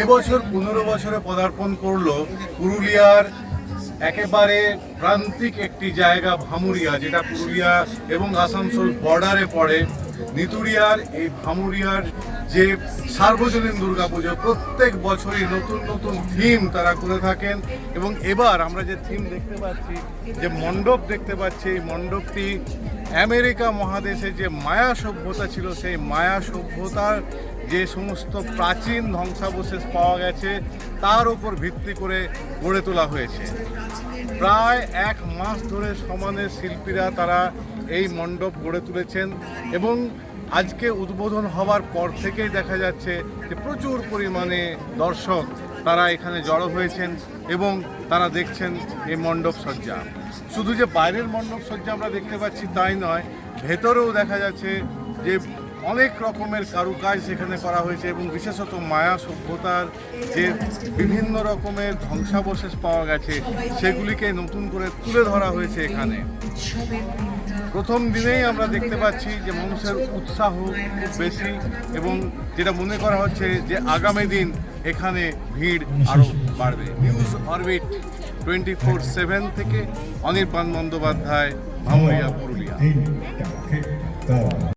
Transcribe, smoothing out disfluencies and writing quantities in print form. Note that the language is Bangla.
এবছর 15 বছরে পদার্পণ করলো পুরুলিয়ার একেবারে প্রান্তিক একটি জায়গা ভামুরিয়া, যেটা পুরুলিয়া এবং আসানসোল বর্ডারে পড়ে। নিতুড়িয়ার এই ভামুরিয়ার যে সার্বজনীন দুর্গাপুজো প্রত্যেক বছরই নতুন নতুন থিম তারা করে থাকেন, এবং এবার আমরা যে থিম দেখতে পাচ্ছি, যে মণ্ডপ দেখতে পাচ্ছি, এই মণ্ডপটি আমেরিকা মহাদেশে যে মায়া সভ্যতা ছিল সেই মায়া সভ্যতার যে সমস্ত প্রাচীন ধ্বংসাবশেষ পাওয়া গেছে তার উপর ভিত্তি করে গড়ে তোলা হয়েছে। প্রায় 1 মাস ধরে সমানের শিল্পীরা তারা এই মণ্ডপ গড়ে তুলেছেন, এবং আজকে উদ্বোধন হওয়ার পর থেকেই দেখা যাচ্ছে যে প্রচুর পরিমাণে দর্শক তারা এখানে জড়ো হয়েছেন এবং তারা দেখছেন এই মণ্ডপ সজ্জা। শুধু যে বাইরের মণ্ডপ সজ্জা আমরা দেখতে পাচ্ছি তাই নয়, ভেতরেও দেখা যাচ্ছে যে অনেক রকমের কারুকাজ সেখানে করা হয়েছে, এবং বিশেষত মায়া সভ্যতার যে বিভিন্ন রকমের ধ্বংসাবশেষ পাওয়া গেছে সেগুলিকে নতুন করে তুলে ধরা হয়েছে এখানে। প্রথম দিনেই আমরা দেখতে পাচ্ছি যে মানুষের উৎসাহ খুব বেশি, এবং যেটা মনে করা হচ্ছে যে আগামী দিন এখানে ভিড় আরও বাড়বে। নিউজ অরবিট 24/7 থেকে অনির্বাণ বন্দ্যোপাধ্যায়, ভামুরিয়া, পুরুলিয়া।